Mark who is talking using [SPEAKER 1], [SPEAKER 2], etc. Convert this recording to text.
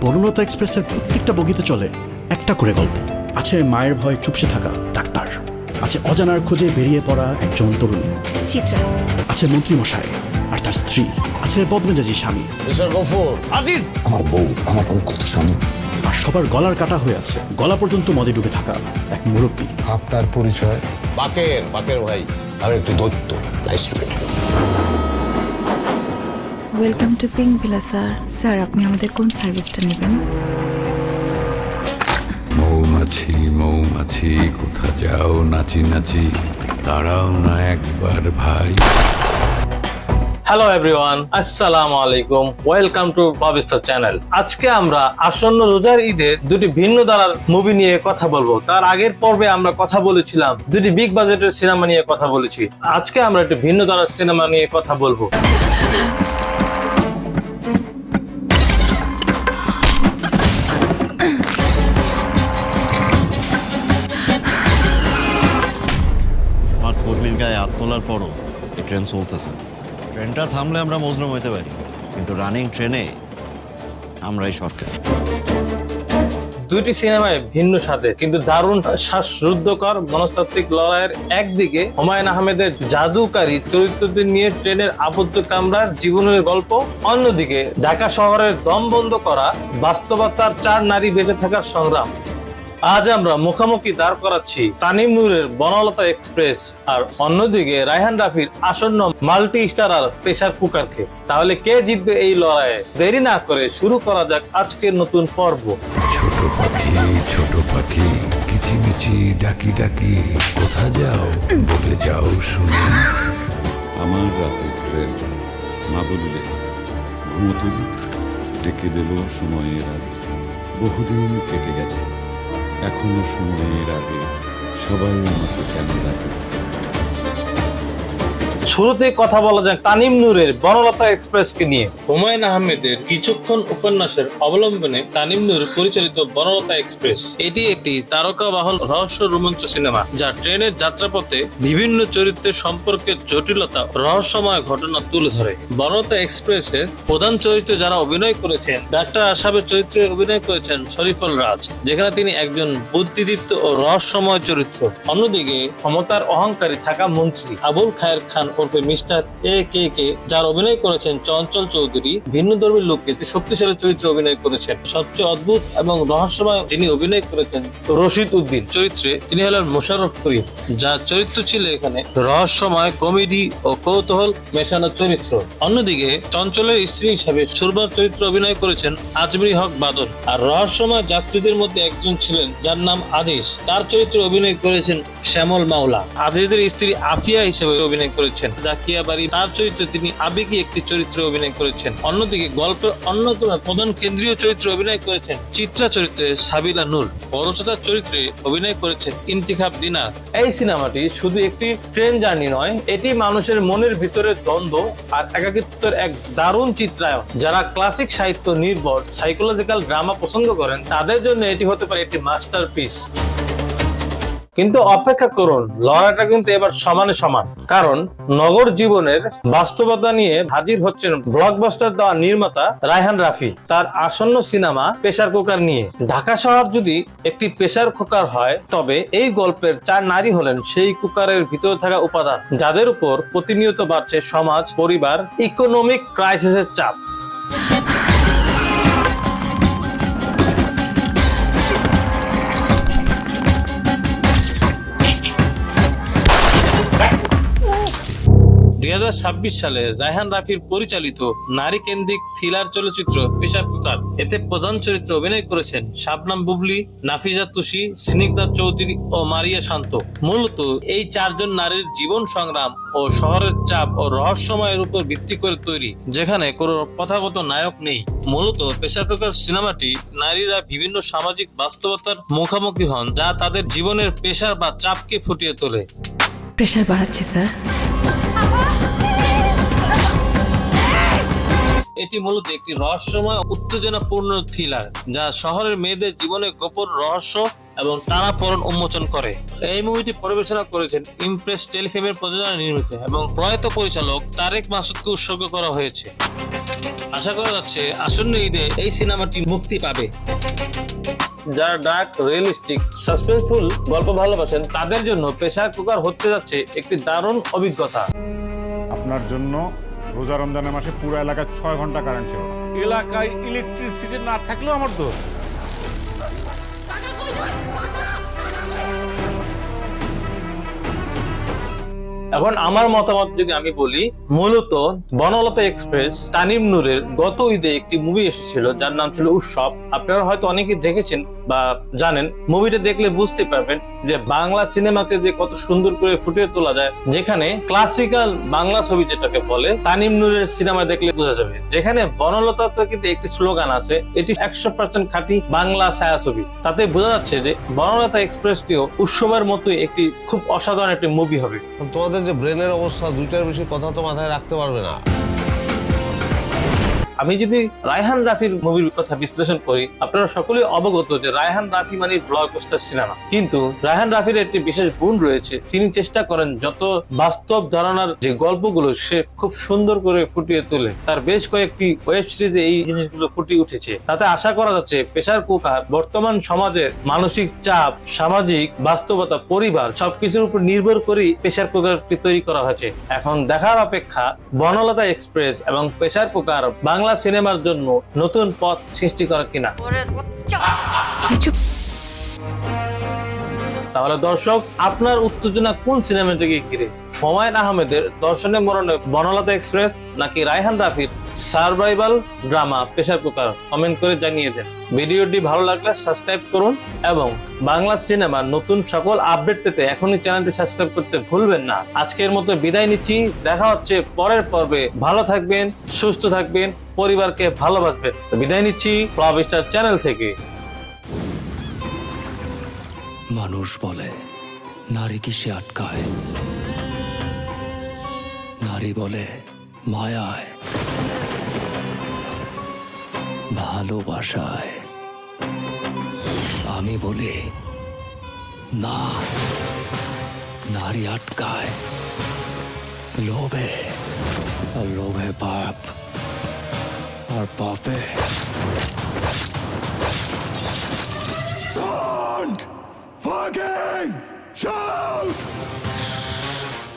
[SPEAKER 1] বনলতা এক্সপ্রেসের প্রত্যেকটা বগিতে চলে একটা করে গল্প। আছে মায়ের ভয়ে চুপসে থাকা ডাক্তার, আছে অজানার খোঁজে বেরিয়ে পড়া একজন তরুণী
[SPEAKER 2] চিত্রা,
[SPEAKER 1] আছে মন্ত্রীমশাই আর তার স্ত্রী, আছে বদমেজাজি স্বামী,
[SPEAKER 3] আজিজ আমার বউ আমার কোনো কথা শোনে।
[SPEAKER 1] আর সবার গলার কাটা হয়ে আছে, গলা পর্যন্ত মদে ডুবে থাকা এক মুরব্বী।
[SPEAKER 3] আপনার পরিচয়?
[SPEAKER 4] বাকের ভাই, আমি একটু দৈত্য। Nice to meet you.
[SPEAKER 2] Welcome to pink villa sir. Sir, আপনি আমাদের কোন সার্ভিসটা নেবেন?
[SPEAKER 5] মৌমাছি মৌমাছি কোথা যাও নাচি নাচি, দাঁড়াও না একবার ভাই।
[SPEAKER 6] হ্যালো এভরিওয়ান, আসসালামু আলাইকুম, ওয়েলকাম টু ববিস্টার চ্যানেল। আজকে আমরা আসন্ন রোজার ঈদের দুটি ভিন্ন ধারার মুভি নিয়ে কথা বলবো। তার আগের পর্বে আমরা কথা বলেছিলাম দুটি বিগ বাজেটের সিনেমা নিয়ে কথা বলেছি। আজকে আমরা একটু ভিন্ন ধারার সিনেমা নিয়ে কথা বলবো।
[SPEAKER 7] আমার কর্মীর গায়ে হাত তোলার পরও এই ট্রেন চলতেছে। ট্রেনটা থামলে আমরা মজলুম হইতে পারি, কিন্তু রানিং ট্রেনে আমরাই সরকার।
[SPEAKER 6] দুইটি সিনেমায় ভিন্ন স্বাদে কিন্তু দারুণ শ্বাসরুদ্ধকর মনস্তাত্ত্বিক লড়াইয়ের। একদিকে হুমায়ুন আহমেদের জাদুকারী চরিত্রদের নিয়ে ট্রেনের আবদ্ধ কামরার জীবনের গল্প, অন্যদিকে ঢাকা শহরের দম বন্ধ করা বাস্তবতার চার নারী বেঁচে থাকার সংগ্রাম। আজ আমরা মুখোমুখি দাঁড় করাচ্ছি তানিম নূরের বনলতা এক্সপ্রেস আর অন্যদিকে রায়হান রাফির আসন্ন মাল্টি স্টারার প্রেসার কুকারকে। তাহলে কে জিতবে এই লড়াইয়ে? দেরি না করে শুরু করা যাক আজকের নতুন পর্ব।
[SPEAKER 5] ছোট পাখি কিচিমিচি ডাকি ডাকি, কোথা যাও বলে যাও শুনি।
[SPEAKER 8] আমার রাতের ট্রেন মা বললে ঘুমতুলি ডেকে দিল সময়ের আগে। বহুদিন কেটে গেছে, এখনো সময়ের আগে সবাই আমাকে কেন ডাকে।
[SPEAKER 6] শুরুতে কথা বলা যাক তানিম নূরের বনলতা এক্সপ্রেসকে নিয়ে। হুমায়ুন আহমেদের কিছুক্ষণ উপন্যাসের অবলম্বনে তানিম নূর পরিচালিত বনলতা এক্সপ্রেস এটি একটি তারকাবাহল রহস্য রোমাঞ্চ সিনেমা, যা ট্রেনের যাত্রাপথে বিভিন্ন চরিত্রের সম্পর্কে জটিলতা, রহস্যময় ঘটনা তুলে ধরে। বনলতা এক্সপ্রেসের প্রধান চরিত্রে যারা অভিনয় করেছেন, ডাক্তার আসাবের চরিত্রে অভিনয় করেছেন শরীফুল রাজ, যেখানে তিনি একজন বুদ্ধিদীপ্ত ও রহস্যময় চরিত্র। অন্যদিকে ক্ষমতার অহংকারী থাকা মন্ত্রী আবুল খায়ের খান ওরফে মিস্টার কে, যার অভিনয় করেছেন চঞ্চল চৌধুরী, ভিন্ন ধর্মীর লোককে শক্তিশালী চরিত্রে অভিনয় করেছেন। সবচেয়ে অদ্ভুত এবং রহস্যময় যিনি অভিনয় করেছেন রশিদ উদ্দিন চরিত্রে, তিনি হলেন মোশাররফ করিম, যার চরিত্র ছিল এখানে রহস্যময়, কমেডি ও কৌতূহল মেশানো চরিত্র। অন্যদিকে চঞ্চলের স্ত্রী হিসাবে সুরবার চরিত্রে অভিনয় করেছেন আজমিরি হক বাদল, আর রহস্যময় যাত্রীদের মধ্যে একজন ছিলেন যার নাম আজিজ, তার চরিত্রে অভিনয় করেছেন শ্যামল মাওলা। আজিজের স্ত্রী আফিয়া হিসেবে অভিনয় করেছেন জাকিয়া বাড়ি, তার চরিত্রে তিনি আবেগী একটি চরিত্রে অভিনয় করেছেন। অন্যদিকে গল্পের অন্যতম প্রধান কেন্দ্রীয় চরিত্রে অভিনয় করেছেন চিত্রা চরিত্রে সাবিলা নূর, বড়চাচার চরিত্রে অভিনয় করেছেন ইন্তিখাব দিনার। এই সিনেমাটি শুধু একটি ট্রেন জার্নি নয়, এটি মানুষের মনের ভিতরে দ্বন্দ্ব আর একাকিত্বের এক দারুণ চিত্রায়ন। যারা ক্লাসিক সাহিত্য নির্ভর সাইকোলজিক্যাল ড্রামা পছন্দ করেন, তাদের জন্য এটি হতে পারে একটি মাস্টারপিস। কিন্তু অপেক্ষা করুন, লড়াইটা কিন্তু এবার সমানে সমান, কারণ নগর জীবনের বাস্তবতা নিয়ে হাজির হচ্ছেন ব্লকবাস্টার দেওয়া নির্মাতা রায়হান রাফি তার আসন্ন সিনেমা প্রেসার কুকার নিয়ে। ঢাকা শহর যদি একটি প্রেসার কুকার হয়, তবে এই গল্পের চার নারী হলেন সেই কুকারের ভিতরে থাকা উপাদান, যাদের উপর প্রতিনিয়ত বাড়ছে সমাজ, পরিবার, ইকোনমিক ক্রাইসিসের চাপ। সালে রায়হান রাফির পরিচালিত নারী কেন্দ্রিক থ্রিলার চলচ্চিত্র প্রেসার কুকার, এতে প্রধান চরিত্রে অভিনয় করেছেন শাবনাম বুবলি, নাফিজা তুষি, স্নিগ্ধা চৌধুরী ও মারিয়া শান্ত। মূলত এই চারজন নারীর জীবন সংগ্রাম ও শহরের চাপ ও রহস্যময়ের উপর ভিত্তি করে তৈরি, যেখানে কোনো প্রথাগত নায়ক নেই। মূলত প্রেসার কুকার সিনেমাটি নারীরা বিভিন্ন সামাজিক বাস্তবতার মুখোমুখি হন, যা তাদের জীবনের প্রেসার বা চাপকে ফুটিয়ে তোলে।
[SPEAKER 2] প্রেসার বাড়াচ্ছি স্যার।
[SPEAKER 6] এটি মূলত একটি রহস্যময় উত্তেজনাপূর্ণ থ্রিলার, যা শহরের মেয়েদের জীবনে গোপন রহস্য এবং টানাপোড়েন উন্মোচন করে। এই মুভিটি পরিবেশনা করেছেন ইমপ্রেস টেলিফিল্মের প্রযোজনায় নির্মিত এবং প্রয়াত পরিচালক তারেক মাসুদকে উৎসর্গ করা হয়েছে। আশা করা যাচ্ছে আসন্ন ঈদে এই সিনেমাটি মুক্তি পাবে। যারা ডার্ক, রিয়েলিস্টিক, সাসপেন্সফুল গল্প ভালোবাসেন তাদের জন্য প্রেসার কুকার হতে যাচ্ছে একটি দারুণ অভিজ্ঞতা।
[SPEAKER 9] আপনার জন্য রোজা রমজানের মাসে পুরো এলাকায় 6 ঘন্টা কারেন্ট ছিল না।
[SPEAKER 10] এলাকায় ইলেকট্রিসিটি না থাকলেও আমার দোষ।
[SPEAKER 6] এখন আমার মতামত যদি আমি বলি, মূলত বনলতা এক্সপ্রেস তানিম নূরের গত ঈদে একটি মুভি এসেছিল যার নাম ছিল উৎসব। আপনারা হয়তো অনেকেই দেখেছেন বা জানেন। মুভিটা দেখলে বুঝতে পারবেন যে বাংলা সিনেমাকে যে কত সুন্দর করে ফুটিয়ে তোলা যায়, যেখানে ক্লাসিক্যাল বাংলা ছবি যেটাকে বলে তানিম নূরের সিনেমা দেখলে বোঝা যাবে। যেখানে বনলতা কিন্তু একটি স্লোগান আছে, এটি 100% খাঁটি বাংলা ছায়াছবি। তাতে বোঝা যাচ্ছে যে বনলতা এক্সপ্রেসটিও উৎসবের মতোই একটি খুব অসাধারণ একটি মুভি হবে।
[SPEAKER 4] তোমাদের যে ব্রেনের অবস্থা, দুইটার বেশি কথা তো মাথায় রাখতে পারবে না।
[SPEAKER 6] আমি যদি রায়হান রাফির মুভির কথা বিশ্লেষণ করি, আপনারা সকলেই অবগত যে রায়হান রাফি মানে ব্লকবাস্টার সিনেমা। কিন্তু রায়হান রাফির একটি বিশেষ গুণ রয়েছে, তিনি চেষ্টা করেন যত বাস্তব ধারণার যে গল্পগুলো সে খুব সুন্দর করে ফুটিয়ে তোলে। তার বেশ কয়েকটি ওয়েব সিরিজে এই জিনিসগুলো ফুটিয়ে উঠেছে। তাতে আশা করা যাচ্ছে প্রেসার কুকার বর্তমান সমাজের মানসিক চাপ, সামাজিক বাস্তবতা, পরিবার সবকিছুর উপর নির্ভর করেই প্রেসার কুকারটি তৈরি করা হয়েছে। এখন দেখার অপেক্ষা বনলতা এক্সপ্রেস এবং প্রেসার কুকার বাংলা সিনেমার জন্য নতুন পথ সৃষ্টি করা কিনা। তাহলে দর্শক, আপনার উত্তেজনা কোন সিনেমাটিকে ঘিরে? হুমায়ুন আহমেদের দর্শনে মরণে বনলতা এক্সপ্রেস নাকি রায়হান রাফির survival drama pressure cooker? Comment করে জানিয়ে দেন। ভিডিওটি ভালো লাগলে সাবস্ক্রাইব করুন এবং বাংলা সিনেমার নতুন সকল আপডেট পেতে এখনই চ্যানেলটি সাবস্ক্রাইব করতে ভুলবেন না। আজকের মতো বিদায় নিচ্ছি, দেখা হচ্ছে পরের পর্বে। ভালো থাকবেন, সুস্থ থাকবেন, পরিবারকে ভালোবাসবেন। বিদায় নিচ্ছি ক্লাব স্টার চ্যানেল থেকে।
[SPEAKER 11] মানুষ বলে নারী কিসে আটকায়, নারী বলে মায়ায়, ভালোবাসায়। আমি বলি না, নারী আটকায় লোভে, আর লোভে পাপ, আর পাপে Fucking shout!